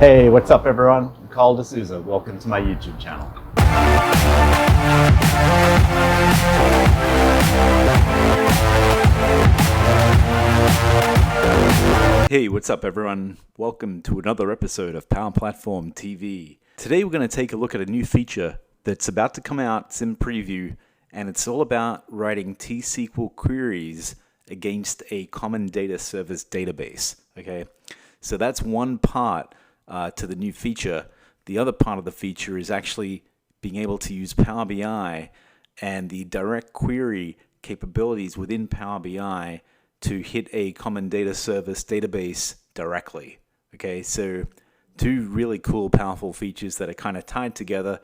Hey, what's up everyone? I'm Carl D'Souza. Welcome to my YouTube channel. Hey, what's up everyone? Welcome to another episode of Power Platform TV. Today we're going to take a look at a new feature that's about to come out. It's in preview, and it's all about writing T-SQL queries against a common data service database. Okay, so that's one part to the new feature. The other part of the feature is actually being able to use Power BI and the direct query capabilities within Power BI to hit a common data service database directly. Okay, so two really cool, powerful features that are kind of tied together.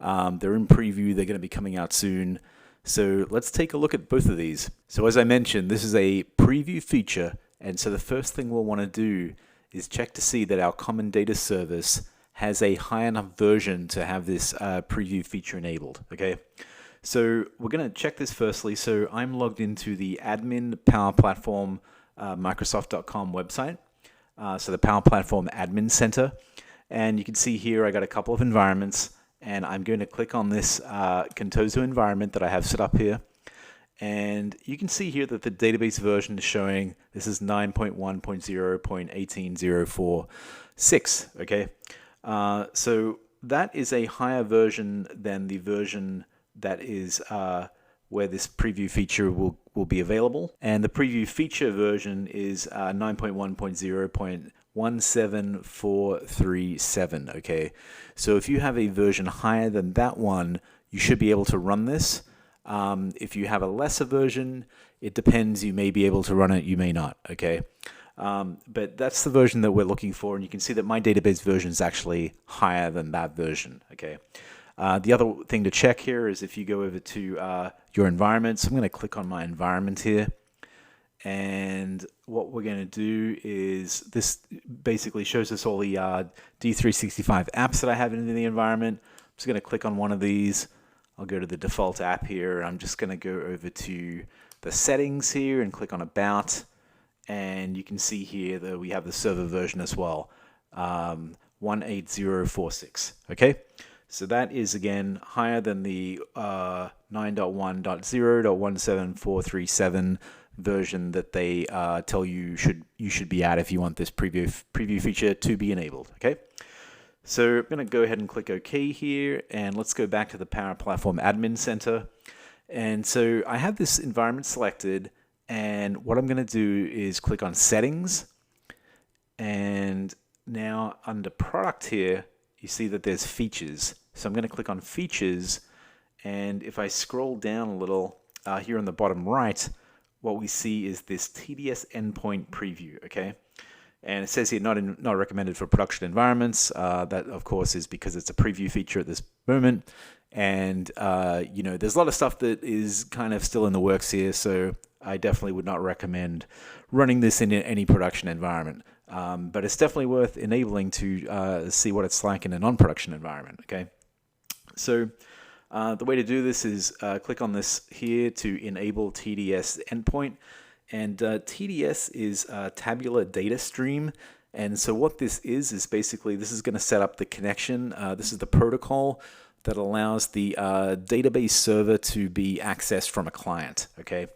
They're in preview, they're going to be coming out soon. So let's take a look at both of these. So as I mentioned, this is a preview feature, and so the first thing we'll want to do is check to see that our common data service has a high enough version to have this preview feature enabled. Okay, so we're going to check this firstly. So I'm logged into the admin Power Platform Microsoft.com website. So the Power Platform Admin Center, and you can see here I got a couple of environments, and I'm going to click on this Contoso environment that I have set up here. And you can see here that the database version is showing this is 9.1.0.18046. Okay, so that is a higher version than the version that is where this preview feature will be available. And the preview feature version is 9.1.0.17437. Okay, so if you have a version higher than that one, you should be able to run this. If you have a lesser version, it depends. You may be able to run it, you may not. Okay, but that's the version that we're looking for, and you can see that my database version is actually higher than that version. Okay. The other thing to check here is if you go over to your environment. So I'm going to click on my environment here, and what we're going to do is this basically shows us all the D365 apps that I have in the environment. I'm just going to click on one of these. I'll go to the default app here, and I'm just going to go over to the settings here and click on About, and you can see here that we have the server version as well, 18046. Okay, so that is again higher than the 9.1.0.17437 version that they tell you should be at if you want this preview feature to be enabled. Okay. So I'm going to go ahead and click OK here, and let's go back to the Power Platform Admin Center. And so I have this environment selected, and what I'm going to do is click on Settings, and now under Product here, you see that there's Features. So I'm going to click on Features, and if I scroll down a little here on the bottom right, what we see is this TDS Endpoint Preview. Okay. And it says here not recommended for production environments. That of course is because it's a preview feature at this moment, and you know, there's a lot of stuff that is kind of still in the works here. So I definitely would not recommend running this in any production environment. But it's definitely worth enabling to see what it's like in a non-production environment. Okay, so the way to do this is click on this here to enable TDS endpoint. And TDS is tabular data stream, and so what this is basically this is going to set up the connection. This is the protocol that allows the database server to be accessed from a client. Okay,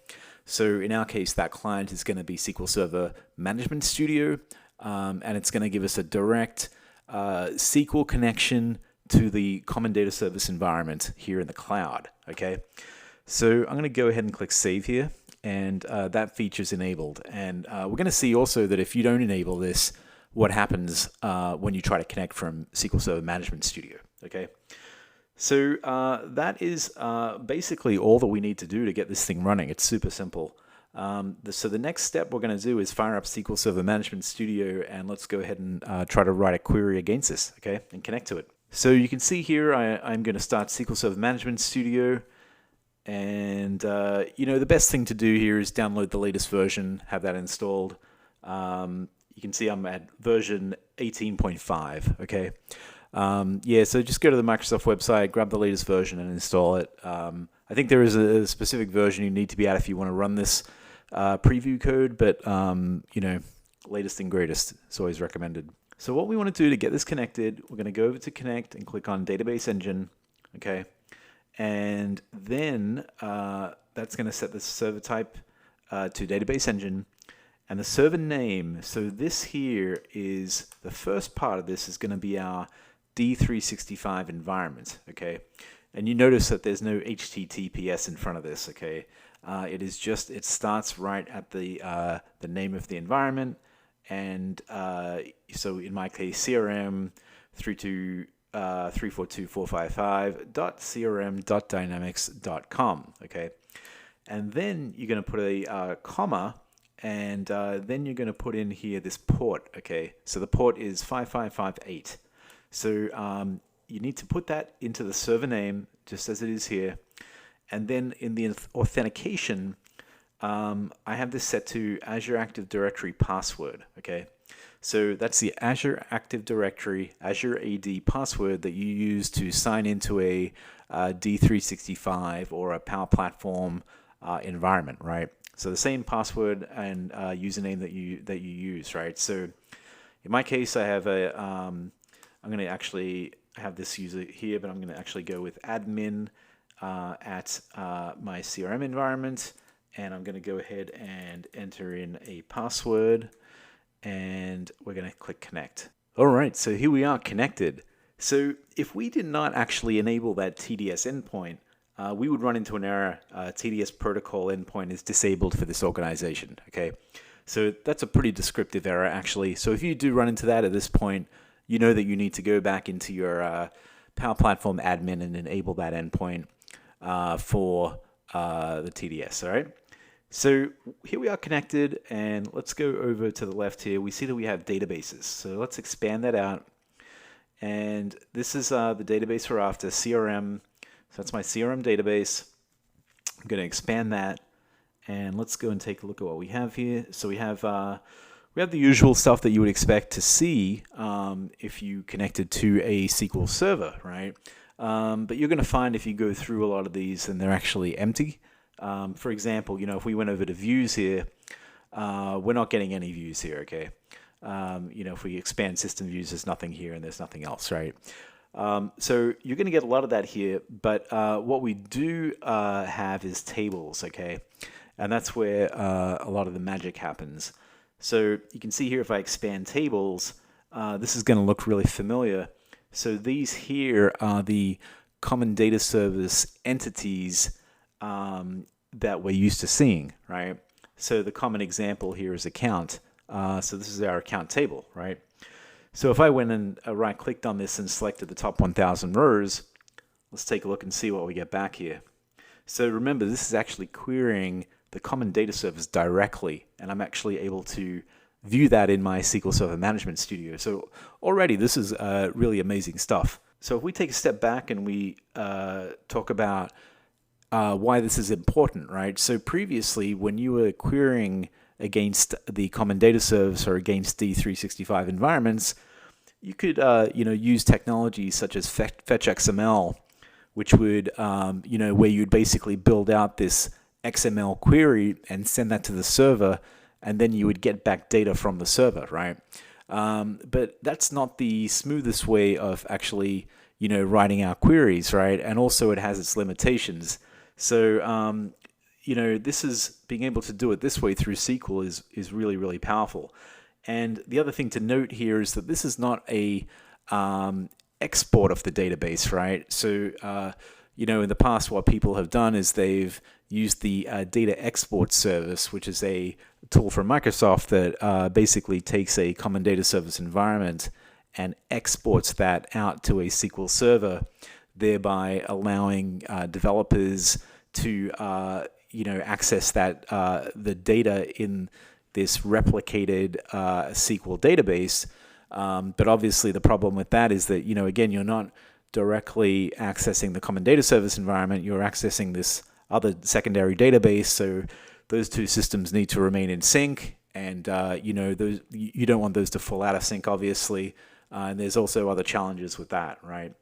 so in our case, that client is going to be SQL Server Management Studio, and it's going to give us a direct SQL connection to the common data service environment here in the cloud. Okay, so I'm going to go ahead and click Save here. And that feature is enabled. And we're going to see also that if you don't enable this, what happens when you try to connect from SQL Server Management Studio. Okay, so that is basically all that we need to do to get this thing running. It's super simple. So the next step we're going to do is fire up SQL Server Management Studio, and let's go ahead and try to write a query against this, okay, and connect to it. So you can see here I'm going to start SQL Server Management Studio. And you know, the best thing to do here is download the latest version, have that installed. You can see I'm at version 18.5. Okay, yeah. So just go to the Microsoft website, grab the latest version, and install it. I think there is a specific version you need to be at if you want to run this preview code, but you know, latest and greatest is always recommended. So what we want to do to get this connected, we're going to go over to Connect and click on Database Engine, okay? And then that's going to set the server type to Database Engine. And the server name, so this here is, the first part of this is going to be our D365 environment, okay? And you notice that there's no HTTPS in front of this, okay? It is just, it starts right at the name of the environment. And so in my case, CRM through to 342.455.crm.dynamics.com, okay? And then you're going to put a comma, and then you're going to put in here this port, okay? So the port is 5558. So you need to put that into the server name, just as it is here. And then in the authentication, I have this set to Azure Active Directory password, okay? So that's the Azure Active Directory, Azure AD password that you use to sign into a D365 or a Power Platform environment, right? So the same password and username that you use, right? So in my case, I have a, I'm going to actually have this user here, but I'm going to actually go with admin at my CRM environment, and I'm going to go ahead and enter in a password, and we're going to click connect. All right, so here we are connected. So if we did not actually enable that TDS endpoint, we would run into an error. TDS protocol endpoint is disabled for this organization, okay? So that's a pretty descriptive error, actually. So if you do run into that at this point, you know that you need to go back into your Power Platform admin and enable that endpoint for the TDS, all right? So here we are connected, and let's go over to the left here. We see that we have databases. So let's expand that out. And this is the database we're after, CRM. So that's my CRM database. I'm going to expand that, and let's go and take a look at what we have here. So we have the usual stuff that you would expect to see if you connected to a SQL Server, right? But you're going to find if you go through a lot of these, then they're actually empty. For example, if we went over to views here, we're not getting any views here, okay? If we expand system views, there's nothing here and there's nothing else, right? So you're going to get a lot of that here, but what we do have is tables, okay? And that's where a lot of the magic happens. So you can see here if I expand tables, this is going to look really familiar. So these here are the common data service entities that we're used to seeing, right? So the common example here is account. So this is our account table, right? So if I went and right-clicked on this and selected the top 1,000 rows, let's take a look and see what we get back here. So remember, this is actually querying the common data service directly, and I'm actually able to view that in my SQL Server Management Studio. So already this is really amazing stuff. So if we take a step back and we talk about why this is important, right? So previously, when you were querying against the common data service or against D365 environments, you could use technologies such as Fetch XML, which would where you'd basically build out this XML query and send that to the server, and then you would get back data from the server, right? But that's not the smoothest way of actually writing our queries, right? And also it has its limitations. So this is being able to do it this way through SQL is really, really powerful. And the other thing to note here is that this is not a export of the database, right? So, in the past, what people have done is they've used the data export service, which is a tool from Microsoft that basically takes a common data service environment and exports that out to a SQL server, thereby allowing developers to access that the data in this replicated SQL database. But obviously the problem with that is that, again, you're not directly accessing the common data service environment, you're accessing this other secondary database. So those two systems need to remain in sync, and those, you don't want those to fall out of sync, obviously. And there's also other challenges with that, right?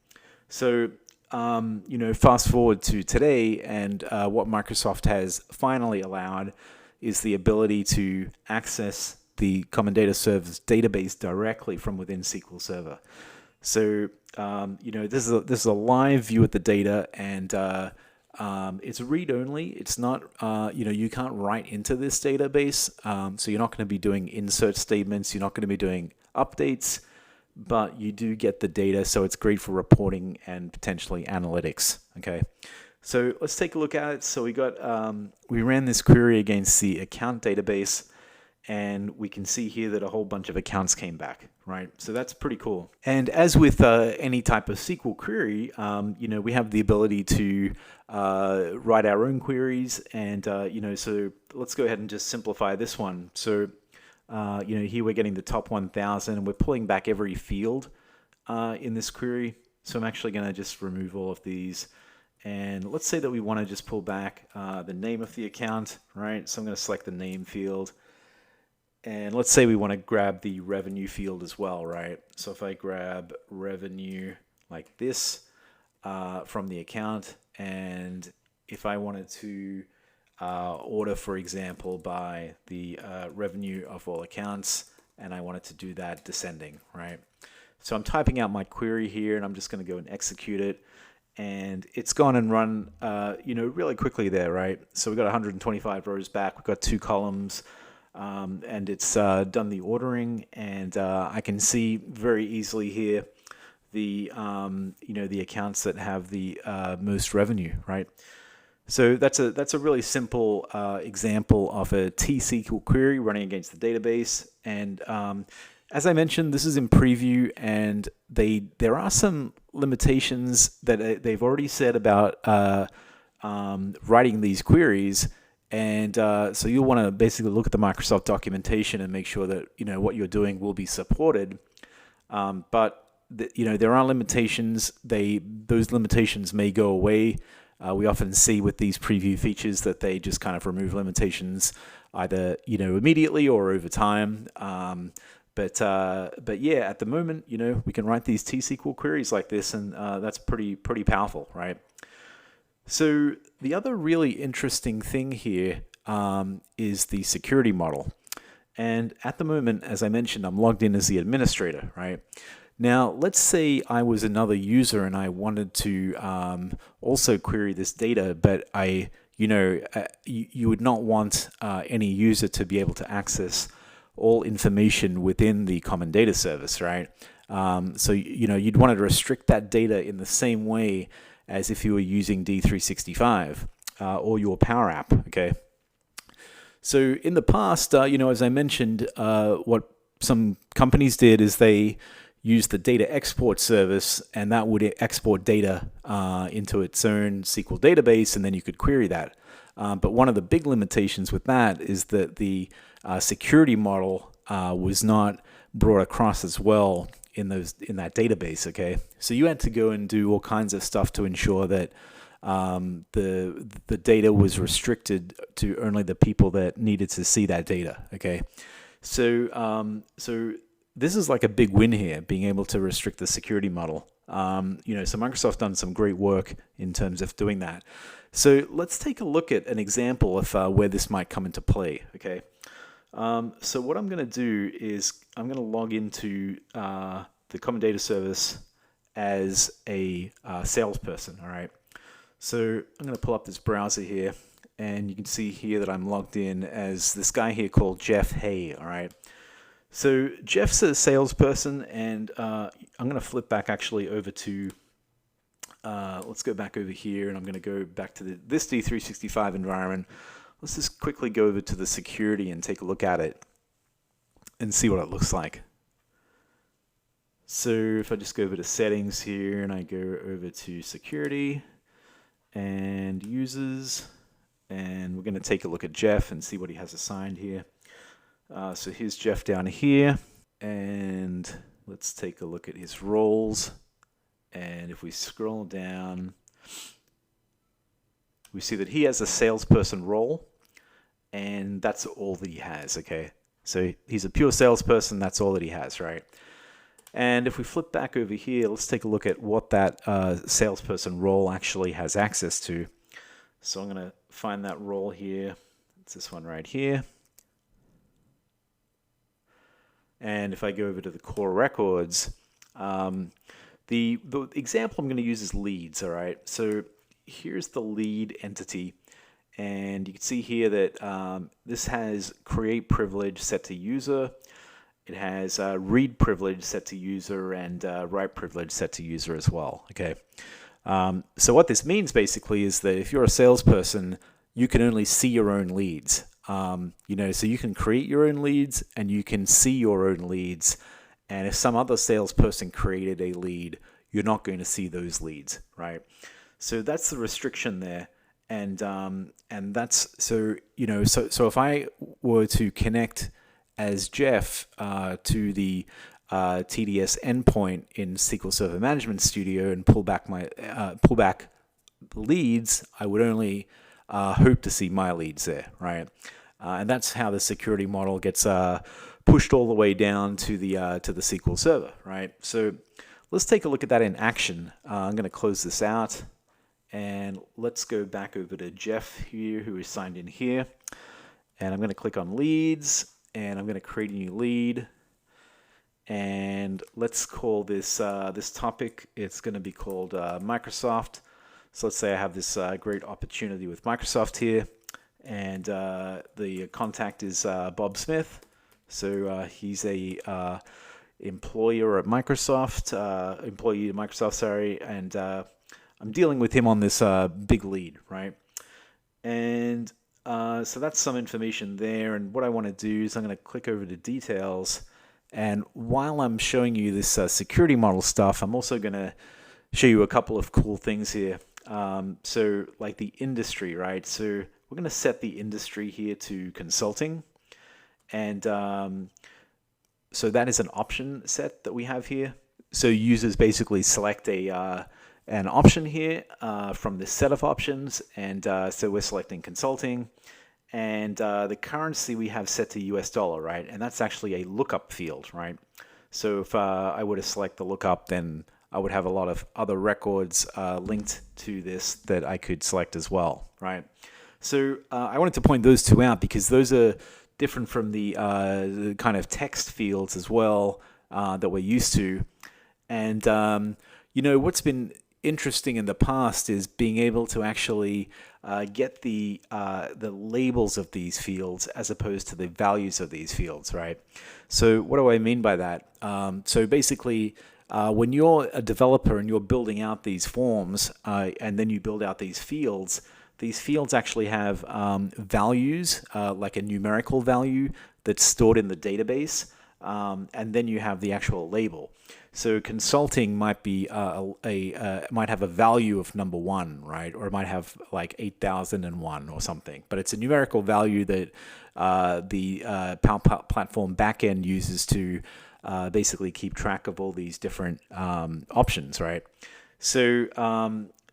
So fast forward to today, and what Microsoft has finally allowed is the ability to access the Common Data Server's database directly from within SQL Server. So this is a live view of the data, and it's read-only. It's not, you can't write into this database, so you're not going to be doing insert statements. You're not going to be doing updates, but you do get the data, so it's great for reporting and potentially analytics. Okay, so let's take a look at it. So we ran this query against the account database, and we can see here that a whole bunch of accounts came back, right? So that's pretty cool. And as with any type of SQL query, we have the ability to write our own queries, and so let's go ahead and just simplify this one. So here we're getting the top 1,000, and we're pulling back every field in this query. So I'm actually going to just remove all of these, and let's say that we want to just pull back the name of the account, right? So I'm going to select the name field. And let's say we want to grab the revenue field as well, right? So if I grab revenue like this from the account, and if I wanted to order, for example, by the revenue of all accounts, and I wanted to do that descending, right? So I'm typing out my query here, and I'm just going to go and execute it. And it's gone and run, really quickly there, right? So we've got 125 rows back. We've got 2 columns. And it's done the ordering, and I can see very easily here the the accounts that have the most revenue, right? So that's a really simple example of a T-SQL query running against the database. And as I mentioned, this is in preview, and there are some limitations that they've already said about writing these queries. And so you'll want to basically look at the Microsoft documentation and make sure that what you're doing will be supported. But there are limitations. Those limitations may go away. We often see with these preview features that they just kind of remove limitations either immediately or over time. But yeah, at the moment we can write these T-SQL queries like this, and that's pretty powerful, right? So the other really interesting thing here is the security model. And at the moment, as I mentioned, I'm logged in as the administrator, right? Now, let's say I was another user and I wanted to also query this data, but you would not want any user to be able to access all information within the Common Data Service, right? So you'd want to restrict that data in the same way as if you were using D365 or your Power App, okay? So in the past, as I mentioned, what some companies did is they used the data export service, and that would export data into its own SQL database, and then you could query that. But one of the big limitations with that is that the security model was not brought across as well in that database. Okay, so you had to go and do all kinds of stuff to ensure that the data was restricted to only the people that needed to see that data. Okay, so this is like a big win here, being able to restrict the security model. So Microsoft done some great work in terms of doing that. So let's take a look at an example of where this might come into play. Okay. So what I'm going to do is I'm going to log into the Common Data Service as a salesperson. All right. So I'm going to pull up this browser here, and you can see here that I'm logged in as this guy here called Jeff Hay. All right. So Jeff's a salesperson, and I'm going to flip back actually over to, let's go back over here, and I'm going to go back to this D365 environment. Let's just quickly go over to the security and take a look at it and see what it looks like. So if I just go over to settings here and I go over to security and users, and we're going to take a look at Jeff and see what he has assigned here. So here's Jeff down here, and let's take a look at his roles. And if we scroll down, we see that he has a salesperson role, and that's all that he has, okay? So he's a pure salesperson, that's all that he has, right? And if we flip back over here, let's take a look at what that salesperson role actually has access to. So I'm going to find that role here. It's this one right here. and if I go over to the core records, the example I'm going to use is leads. All right, so here's the lead entity, and you can see here that this has create privilege set to user. It has read privilege set to user and write privilege set to user as well. Okay, so what this means basically is that if you're a salesperson, you can only see your own leads. So you can create your own leads and you can see your own leads. And if some other salesperson created a lead, you're not going to see those leads, right? So that's the restriction there. And that's so if I were to connect as Jeff to the TDS endpoint in SQL Server Management Studio and pull back leads, I would only hope to see my leads there, right? And that's how the security model gets pushed all the way down to the SQL Server, right? So let's take a look at that in action. I'm going to close this out, and let's go back over to Jeff here, who is signed in here, and I'm going to click on leads, and I'm going to create a new lead, and let's call this this topic. It's going to be called Microsoft. So let's say I have this great opportunity with Microsoft here, and the contact is Bob Smith. So he's a employee at Microsoft, and I'm dealing with him on this big lead, right? And so that's some information there. And what I want to do is I'm going to click over to details. And while I'm showing you this security model stuff, I'm also going to show you a couple of cool things here. So like the industry, right? So we're going to set the industry here to consulting. And so that is an option set that we have here. So users basically select an option here from this set of options. And so we're selecting consulting. And the currency we have set to US dollar, right? And that's actually a lookup field, right? So if I were to select the lookup, then I would have a lot of other records linked to this that I could select as well, right? So I wanted to point those two out because those are different from the kind of text fields as well that we're used to. And, what's been interesting in the past is being able to actually get the labels of these fields as opposed to the values of these fields, right? So what do I mean by that? So basically, when you're a developer and you're building out these forms and then you build out these fields actually have values, like a numerical value that's stored in the database, and then you have the actual label. So consulting might be might have a value of number 1, right? Or it might have like 8001 or something. But it's a numerical value that the Power Platform backend uses to basically keep track of all these different options, right? So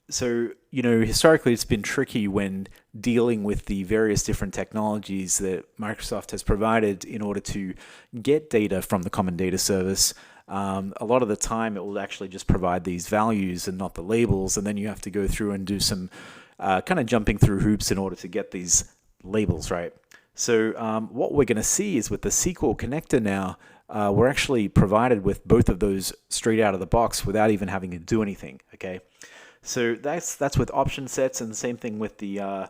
historically it's been tricky when dealing with the various different technologies that Microsoft has provided in order to get data from the Common Data Service. A lot of the time it will actually just provide these values and not the labels, and then you have to go through and do some kind of jumping through hoops in order to get these labels, right? So what we're going to see is with the SQL connector now, we're actually provided with both of those straight out of the box without even having to do anything, okay? So that's with option sets, and the same thing with the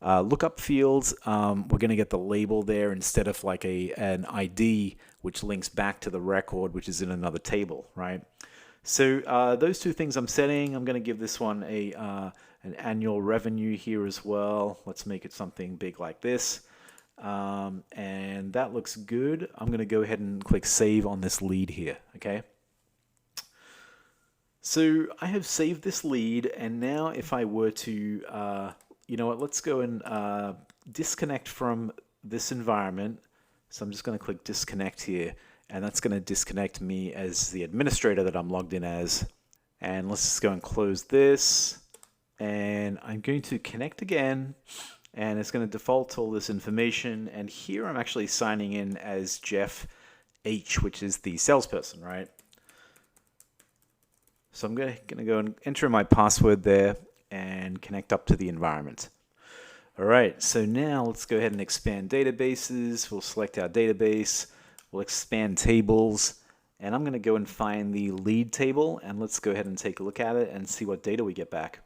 lookup fields. We're going to get the label there instead of like an ID, which links back to the record, which is in another table, right? So those two things I'm setting. I'm going to give this one an annual revenue here as well. Let's make it something big like this. And that looks good. I'm going to go ahead and click save on this lead here, okay? So I have saved this lead, and now if I were to, let's go and disconnect from this environment. So I'm just going to click disconnect here, and that's going to disconnect me as the administrator that I'm logged in as. And let's just go and close this, and I'm going to connect again, and it's going to default to all this information. And here I'm actually signing in as Jeff H, which is the salesperson, right? So I'm going to go and enter my password there and connect up to the environment. All right, so now let's go ahead and expand databases. We'll select our database. We'll expand tables, and I'm going to go and find the lead table, and let's go ahead and take a look at it and see what data we get back.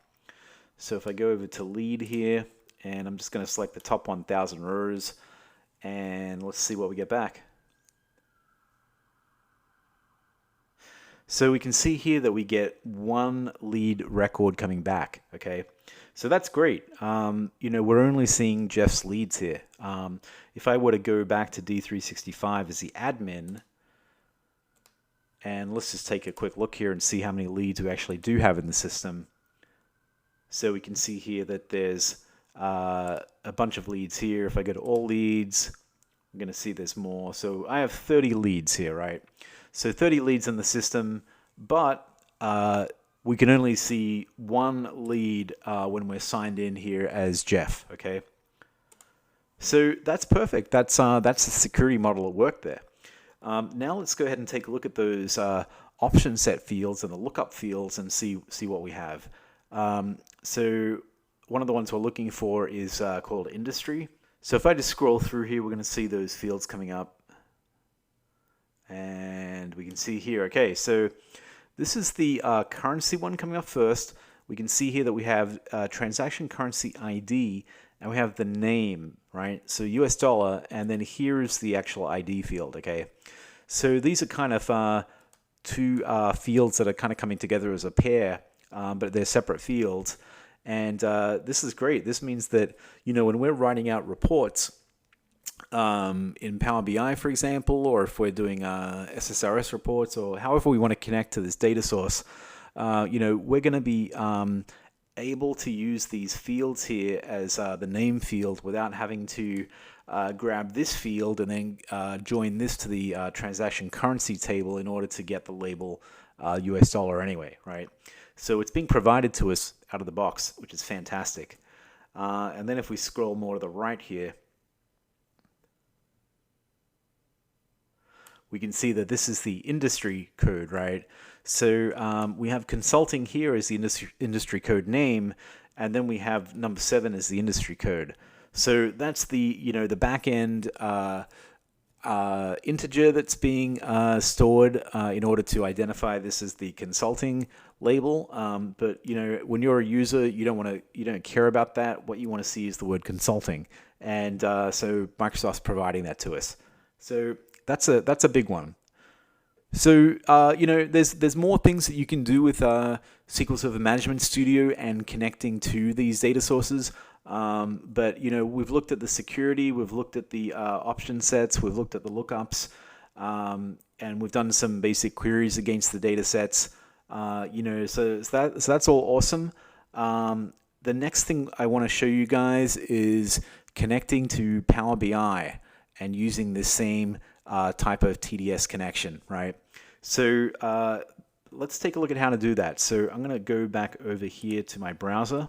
So if I go over to lead here, and I'm just going to select the top 1,000 rows, and let's see what we get back. So we can see here that we get one lead record coming back, okay? So that's great. You know, we're only seeing Jeff's leads here. If I were to go back to D365 as the admin, and let's just take a quick look here and see how many leads we actually do have in the system. So we can see here that there's a bunch of leads here. If I go to all leads, I'm going to see there's more. So I have 30 leads here, right? So 30 leads in the system, but we can only see one lead when we're signed in here as Jeff, okay? So that's perfect. That's the security model at work there. Now let's go ahead and take a look at those option set fields and the lookup fields and see what we have. So one of the ones we're looking for is called industry. So if I just scroll through here, we're going to see those fields coming up. And we can see here, okay, so this is the currency one coming up first. We can see here that we have transaction currency ID, and we have the name, right? So US dollar, and then here's the actual ID field, okay? So these are kind of two fields that are kind of coming together as a pair, but they're separate fields. And this is great. This means that, you know, when we're writing out reports, in Power BI, for example, or if we're doing SSRS reports, or however we want to connect to this data source, you know, we're going to be able to use these fields here as the name field without having to grab this field and then join this to the transaction currency table in order to get the label US dollar anyway, right? So it's being provided to us out of the box, which is fantastic. And then if we scroll more to the right here, we can see that this is the industry code, right? So we have consulting here as the industry code name, and then we have number 7 as the industry code. So that's the, you know, the back end integer that's being stored in order to identify this as the consulting label. But you know, when you're a user, you don't care about that. What you want to see is the word consulting, and so Microsoft's providing that to us. So that's a big one. So you know, there's more things that you can do with SQL Server Management Studio and connecting to these data sources. But you know, we've looked at the security, we've looked at the option sets, we've looked at the lookups, and we've done some basic queries against the data sets. You know, so that's all awesome. The next thing I want to show you guys is connecting to Power BI and using the same type of TDS connection, right? So let's take a look at how to do that. So I'm going to go back over here to my browser,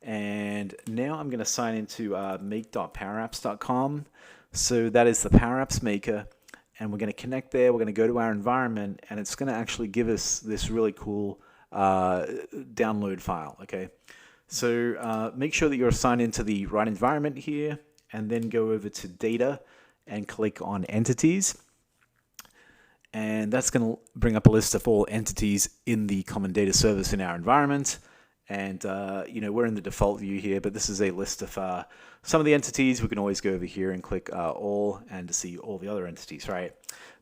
and now I'm going to sign into make.powerapps.com. So that is the Power Apps Maker, and we're going to connect there. We're going to go to our environment, and it's going to actually give us this really cool download file, okay? So make sure that you're signed into the right environment here, and then go over to Data and click on Entities. And that's going to bring up a list of all entities in the common data service in our environment. And you know, we're in the default view here, but this is a list of some of the entities. We can always go over here and click all and to see all the other entities, right?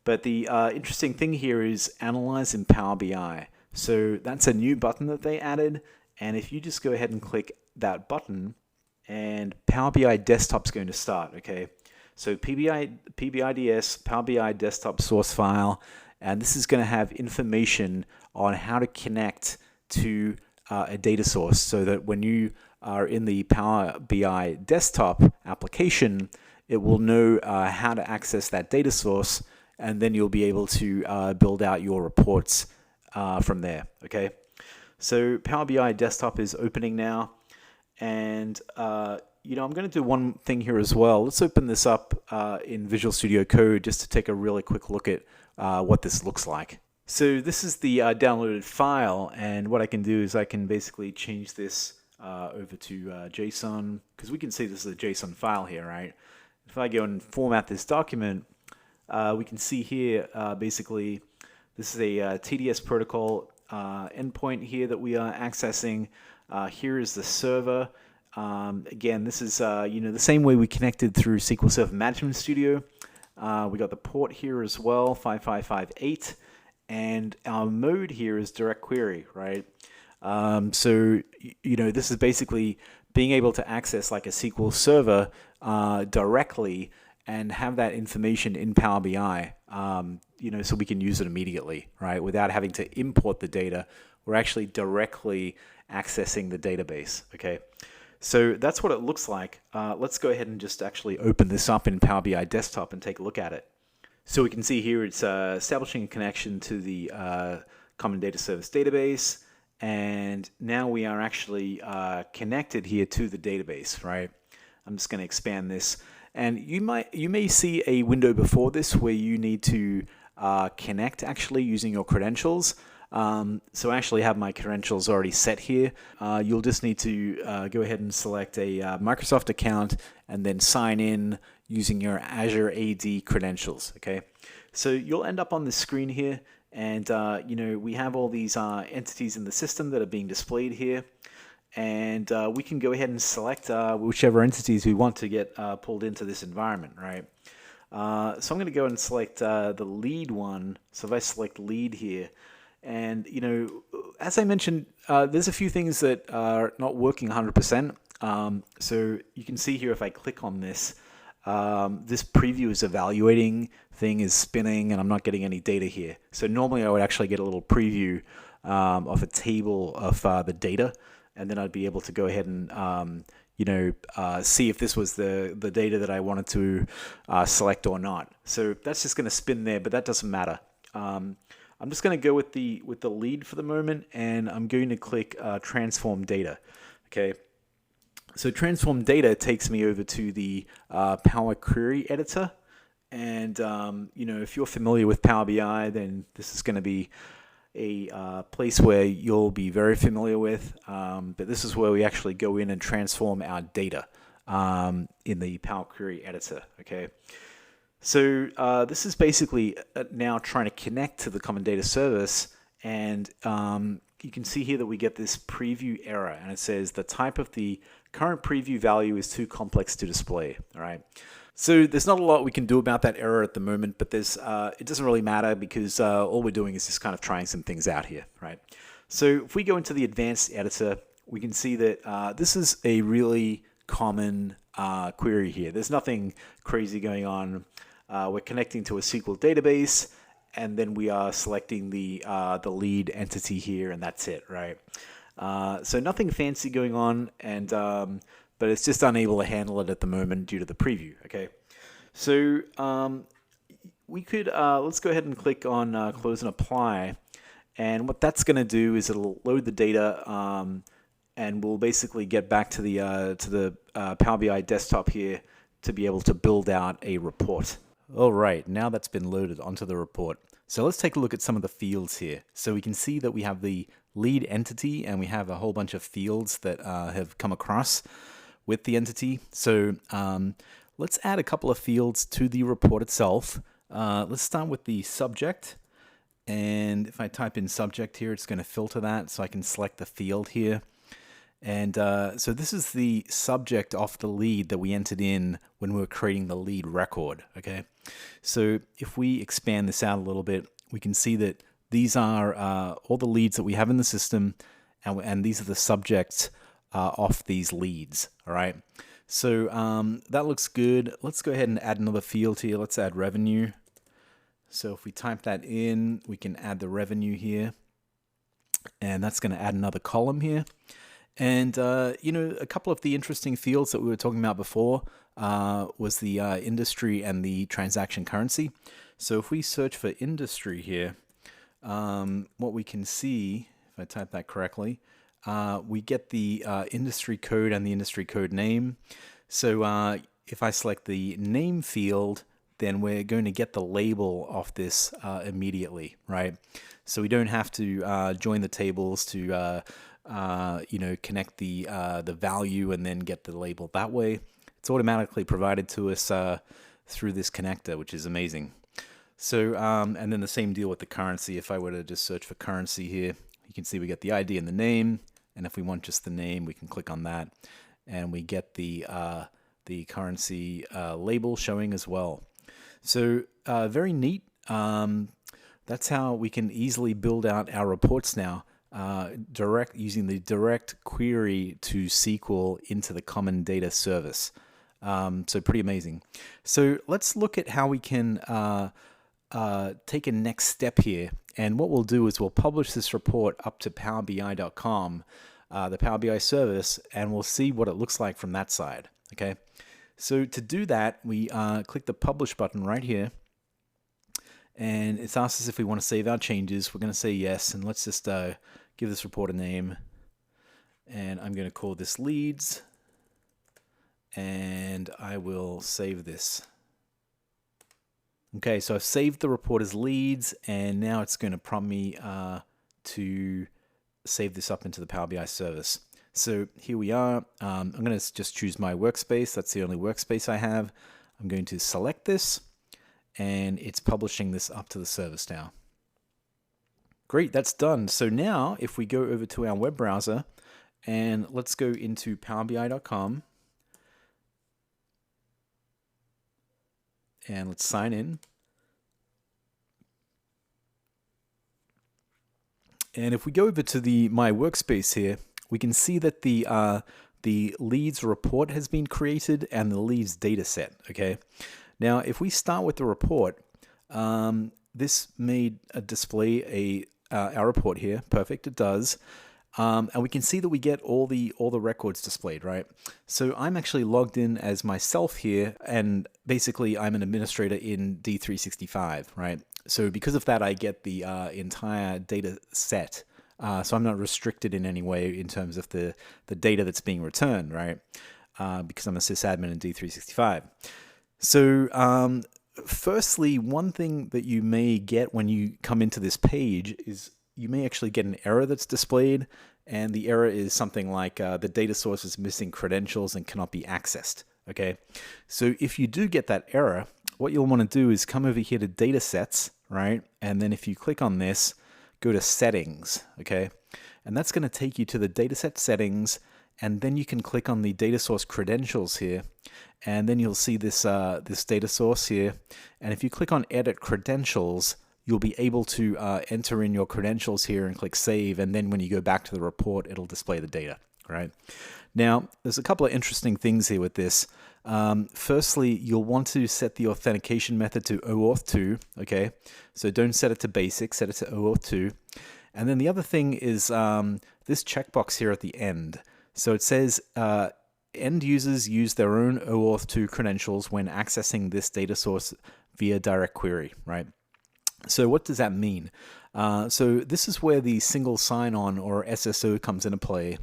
But the interesting thing here is Analyze in Power BI. So that's a new button that they added. And if you just go ahead and click that button, and Power BI Desktop's going to start, okay? So PBIDS, Power BI Desktop source file, and this is going to have information on how to connect to a data source, so that when you are in the Power BI Desktop application, it will know how to access that data source, and then you'll be able to build out your reports from there, okay? So Power BI Desktop is opening now, and you know, I'm going to do one thing here as well. Let's open this up in Visual Studio Code just to take a really quick look at what this looks like. So this is the downloaded file, and what I can do is I can basically change this over to JSON, because we can see this is a JSON file here, right? If I go and format this document, we can see here basically this is a TDS protocol endpoint here that we are accessing. Here is the server. Again, this is the same way we connected through SQL Server Management Studio. We got the port here as well, 5558, and our mode here is direct query, right? So this is basically being able to access like a SQL Server directly and have that information in Power BI, so we can use it immediately, right? Without having to import the data, we're actually directly accessing the database, okay? So that's what it looks like. Let's go ahead and just actually open this up in Power BI Desktop and take a look at it. So we can see here it's establishing a connection to the Common Data Service database, and now we are actually connected here to the database, right? I'm just going to expand this, and you may see a window before this where you need to connect actually using your credentials. So I actually have my credentials already set here. You'll just need to go ahead and select a Microsoft account and then sign in using your Azure AD credentials, okay? So you'll end up on the screen here, and we have all these entities in the system that are being displayed here, and we can go ahead and select whichever entities we want to get pulled into this environment, right? So I'm going to go and select the lead one. So if I select lead here, and as I mentioned, there's a few things that are not working 100%. So you can see here if I click on this, this preview is evaluating thing is spinning, and I'm not getting any data here. So normally I would actually get a little preview of a table of the data, and then I'd be able to go ahead and see if this was the data that I wanted to select or not. So that's just going to spin there, but that doesn't matter. I'm just going to go with the lead for the moment, and I'm going to click transform data. Okay. So transform data takes me over to the Power Query editor, and if you're familiar with Power BI, then this is going to be a place where you'll be very familiar with. But this is where we actually go in and transform our data in the Power Query editor. Okay. So this is basically now trying to connect to the Common Data Service, and you can see here that we get this preview error, and it says the type of the current preview value is too complex to display. All right. So there's not a lot we can do about that error at the moment, but it doesn't really matter because all we're doing is just kind of trying some things out here, right? So if we go into the advanced editor, we can see that this is a really common query here. There's nothing crazy going on. We're connecting to a SQL database, and then we are selecting the lead entity here, and that's it, right? So nothing fancy going on, and but it's just unable to handle it at the moment due to the preview. Okay, so we could let's go ahead and click on close and apply, and what that's going to do is it'll load the data, and we'll basically get back to the Power BI desktop here to be able to build out a report. All right, now that's been loaded onto the report. So let's take a look at some of the fields here. So we can see that we have the lead entity, and we have a whole bunch of fields that have come across with the entity. So let's add a couple of fields to the report itself. Let's start with the subject. And if I type in subject here, it's going to filter that, so I can select the field here. And so this is the subject of the lead that we entered in when we were creating the lead record, okay? So if we expand this out a little bit, we can see that these are all the leads that we have in the system, and these are the subjects of these leads, all right? So that looks good. Let's go ahead and add another field here. Let's add revenue. So if we type that in, we can add the revenue here, and that's going to add another column here. And, a couple of the interesting fields that we were talking about before was the industry and the transaction currency. So if we search for industry here, what we can see, if I type that correctly, we get the industry code and the industry code name. So if I select the name field, then we're going to get the label of this immediately, right? So we don't have to join the tables to connect the value and then get the label that way. It's automatically provided to us through this connector, which is amazing. So, and then the same deal with the currency. If I were to just search for currency here, you can see we get the ID and the name. And if we want just the name, we can click on that, and we get the currency label showing as well. So very neat. That's how we can easily build out our reports now, using the direct query to SQL into the Common Data Service. So pretty amazing. So let's look at how we can take a next step here. And what we'll do is we'll publish this report up to powerbi.com, the Power BI service, and we'll see what it looks like from that side. Okay. So to do that, we click the publish button right here. And it's asked us if we want to save our changes. We're going to say yes. And let's just give this report a name. And I'm going to call this leads. And I will save this. Okay, so I've saved the report as leads, and now it's going to prompt me to save this up into the Power BI service. So here we are. I'm going to just choose my workspace. That's the only workspace I have. I'm going to select this, and it's publishing this up to the service now. Great, that's done. So now if we go over to our web browser, and let's go into powerbi.com. And let's sign in. And if we go over to my workspace here, we can see that the leads report has been created and the leads data set. Okay. Now, if we start with the report, this made a display our report here. Perfect. It does. And we can see that we get all the records displayed, right? So I'm actually logged in as myself here, and basically I'm an administrator in D365, right? So because of that, I get the entire data set. So I'm not restricted in any way in terms of the data that's being returned, right? Because I'm a sysadmin in D365. So firstly, one thing that you may get when you come into this page is you may actually get an error that's displayed, and the error is something like the data source is missing credentials and cannot be accessed. Okay, so if you do get that error, what you'll want to do is come over here to data sets, right? And then if you click on this, go to settings, okay? And that's going to take you to the dataset settings, and then you can click on the data source credentials here, and then you'll see this this data source here. And if you click on edit credentials, you'll be able to enter in your credentials here and click save, and then when you go back to the report, it'll display the data, right? Now, there's a couple of interesting things here with this. Firstly, you'll want to set the authentication method to OAuth 2, okay? So don't set it to basic, set it to OAuth 2. And then the other thing is this checkbox here at the end. So it says end users use their own OAuth 2 credentials when accessing this data source via direct query, right? So what does that mean? So this is where the single sign-on or SSO comes into play.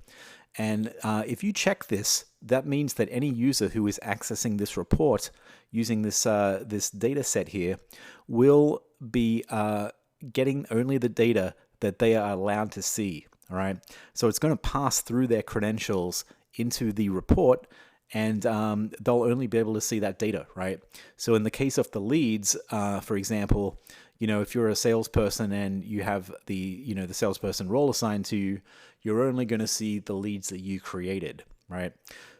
And if you check this, that means that any user who is accessing this report using this this data set here will be getting only the data that they are allowed to see. All right. So it's going to pass through their credentials into the report, and they'll only be able to see that data, right? So in the case of the leads, for example, if you're a salesperson and you have the salesperson role assigned to you, you're only going to see the leads that you created, right?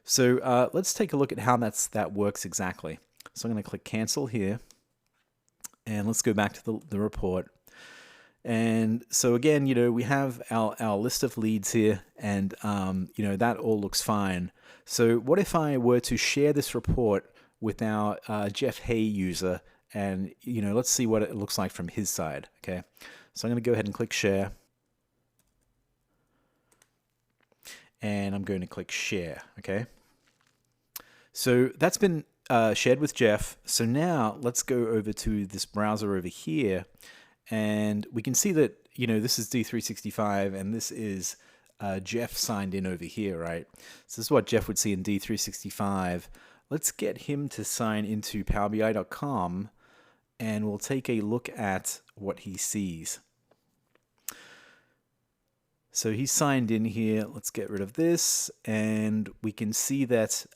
So let's take a look at how that works exactly. So I'm going to click cancel here, and let's go back to the report. And so again, we have our list of leads here, and that all looks fine. So what if I were to share this report with our Jeff Hay user, and let's see what it looks like from his side. Okay, so I'm going to go ahead and click share, and I'm going to click share. Okay, so that's been shared with Jeff. So now let's go over to this browser over here, and we can see that this is D365, and this is Jeff signed in over here, right? So this is what Jeff would see in D365. Let's get him to sign into powerbi.com, and we'll take a look at what he sees. So he's signed in here. Let's get rid of this, and we can see that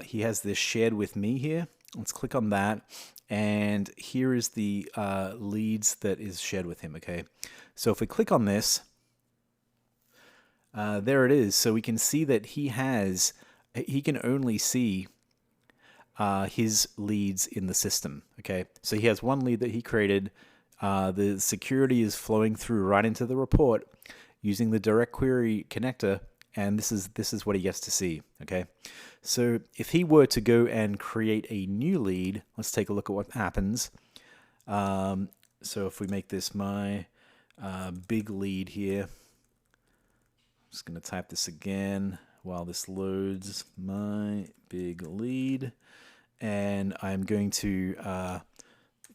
he has this shared with me here. Let's click on that, and here is the leads that is shared with him. Okay, so if we click on this, there it is. So we can see that he can only see his leads in the system. Okay, so he has one lead that he created. The security is flowing through right into the report using the direct query connector, and this is what he gets to see. Okay, so if he were to go and create a new lead, let's take a look at what happens. So if we make this my big lead here, I'm just going to type this again while this loads, my big lead, and I'm going to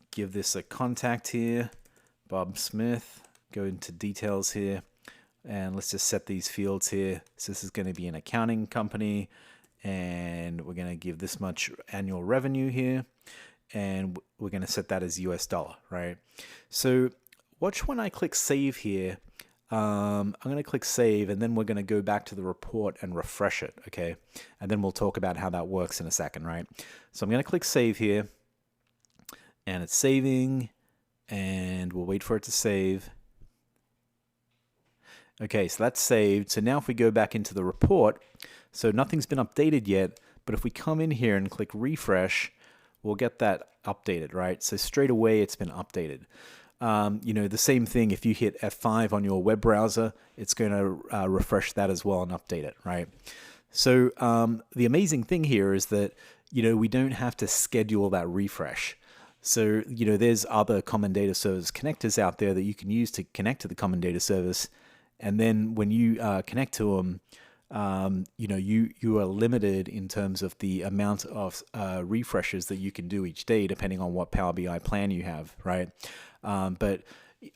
give this a contact here, Bob Smith, go into details here, and let's just set these fields here. So this is going to be an accounting company, and we're going to give this much annual revenue here, and we're going to set that as US dollar, right? So watch when I click save here. I'm going to click save, and then we're going to go back to the report and refresh it, okay? And then we'll talk about how that works in a second, right? So I'm going to click save here, and it's saving, and we'll wait for it to save. Okay, so that's saved. So now if we go back into the report, so nothing's been updated yet, but if we come in here and click refresh, we'll get that updated, right? So straight away it's been updated. You know, the same thing, if you hit F5 on your web browser, it's going to refresh that as well and update it, right? So the amazing thing here is that, you know, we don't have to schedule that refresh. So, you know, there's other common data service connectors out there that you can use to connect to the common data service. And then when you connect to them, you know, you are limited in terms of the amount of refreshes that you can do each day, depending on what Power BI plan you have, right? But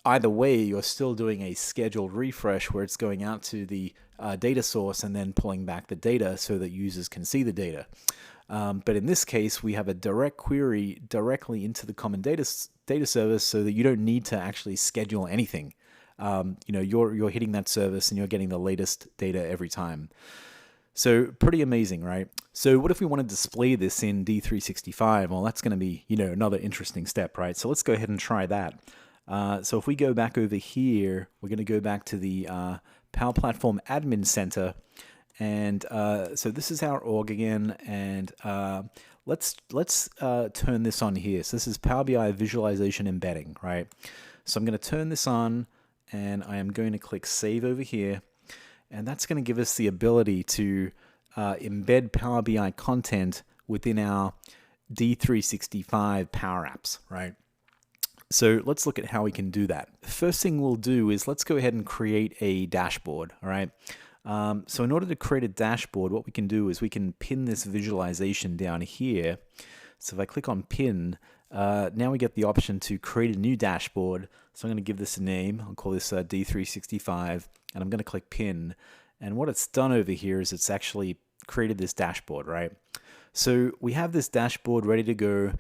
either way, you're still doing a scheduled refresh where it's going out to the data source and then pulling back the data so that users can see the data. But in this case, we have a direct query directly into the common data service so that you don't need to actually schedule anything. You know, you're hitting that service and you're getting the latest data every time. So pretty amazing, right? So what if we want to display this in D365? Well, that's going to be, you know, another interesting step, right? So let's go ahead and try that. So if we go back over here, we're going to go back to the Power Platform Admin Center. And so this is our org again, and let's turn this on here. So this is Power BI Visualization Embedding, right? So I'm going to turn this on, and I am going to click Save over here, and that's going to give us the ability to embed Power BI content within our D365 Power Apps, right? So let's look at how we can do that. The first thing we'll do is let's go ahead and create a dashboard, all right? So in order to create a dashboard, what we can do is we can pin this visualization down here. So if I click on pin, now we get the option to create a new dashboard. So I'm going to give this a name. I'll call this D365, and I'm going to click pin. And what it's done over here is it's actually created this dashboard, right? So we have this dashboard ready to go.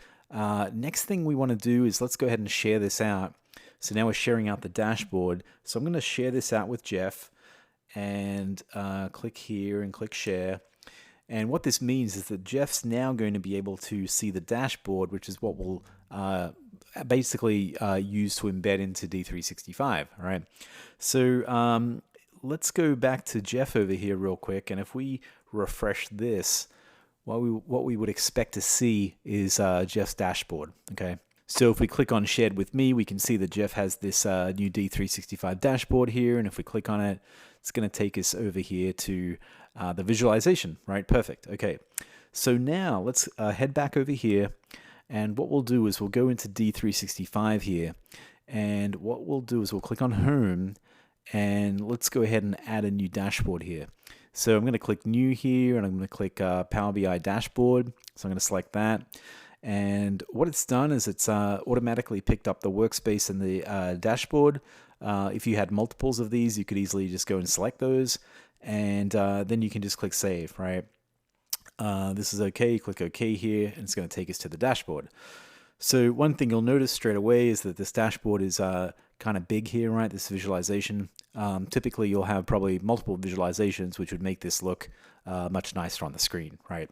Next thing we want to do is let's go ahead and share this out. So now we're sharing out the dashboard. So I'm going to share this out with Jeff, and click here and click share. And what this means is that Jeff's now going to be able to see the dashboard, which is what we'll basically use to embed into D365, all right? So let's go back to Jeff over here real quick, and if we refresh this, what we would expect to see is Jeff's dashboard, okay? So if we click on Shared with Me, we can see that Jeff has this new D365 dashboard here, and if we click on it, it's going to take us over here to the visualization, right? Perfect. Okay. So now let's head back over here, and what we'll do is we'll go into D365 here, and what we'll do is we'll click on Home, and let's go ahead and add a new dashboard here. So I'm going to click New here, and I'm going to click Power BI Dashboard. So I'm going to select that. And what it's done is it's automatically picked up the workspace and the dashboard. If you had multiples of these, you could easily just go and select those, and then you can just click Save, right? This is okay. You click OK here, and it's going to take us to the dashboard. So one thing you'll notice straight away is that this dashboard is kind of big here, right? This visualization. Typically, you'll have probably multiple visualizations, which would make this look much nicer on the screen, right?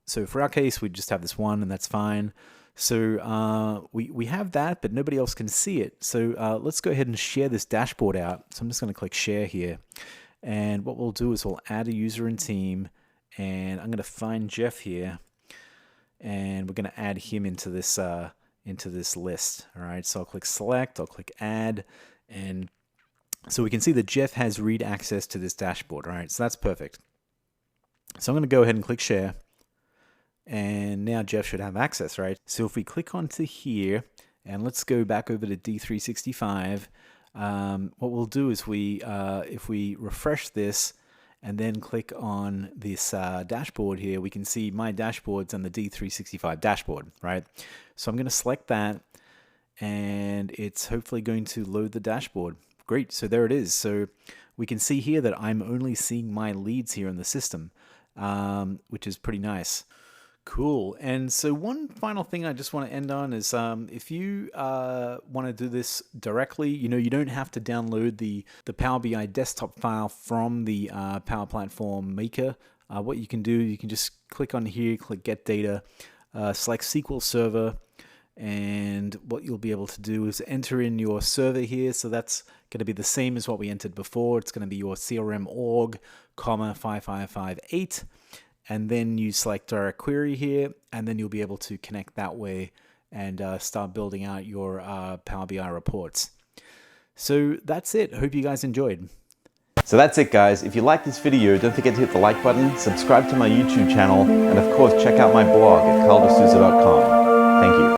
So for our case, we just have this one, and that's fine. So we have that, but nobody else can see it. So let's go ahead and share this dashboard out. So I'm just going to click share here. And what we'll do is we'll add a user and team. And I'm going to find Jeff here. And we're going to add him into this list. All right, so I'll click select, I'll click add. And so we can see that Jeff has read access to this dashboard. All right, so that's perfect. So I'm going to go ahead and click share. And now Jeff should have access, right? So if we click onto here, and let's go back over to D365, what we'll do is if we refresh this and then click on this dashboard here, we can see my dashboards on the D365 dashboard, right? So I'm going to select that, and it's hopefully going to load the dashboard. Great, so there it is. So we can see here that I'm only seeing my leads here in the system, which is pretty nice. Cool. And so one final thing I just want to end on is if you want to do this directly, you don't have to download the Power BI desktop file from the Power Platform Maker. What you can do, you can just click on here, click Get Data, select SQL Server, and what you'll be able to do is enter in your server here. So that's going to be the same as what we entered before. It's going to be your CRM org, 5558. And then you select Direct Query here, and then you'll be able to connect that way and start building out your Power BI reports. So that's it. Hope you guys enjoyed. So that's it, guys. If you like this video, don't forget to hit the like button, subscribe to my YouTube channel, and of course check out my blog at carldesouza.com. Thank you.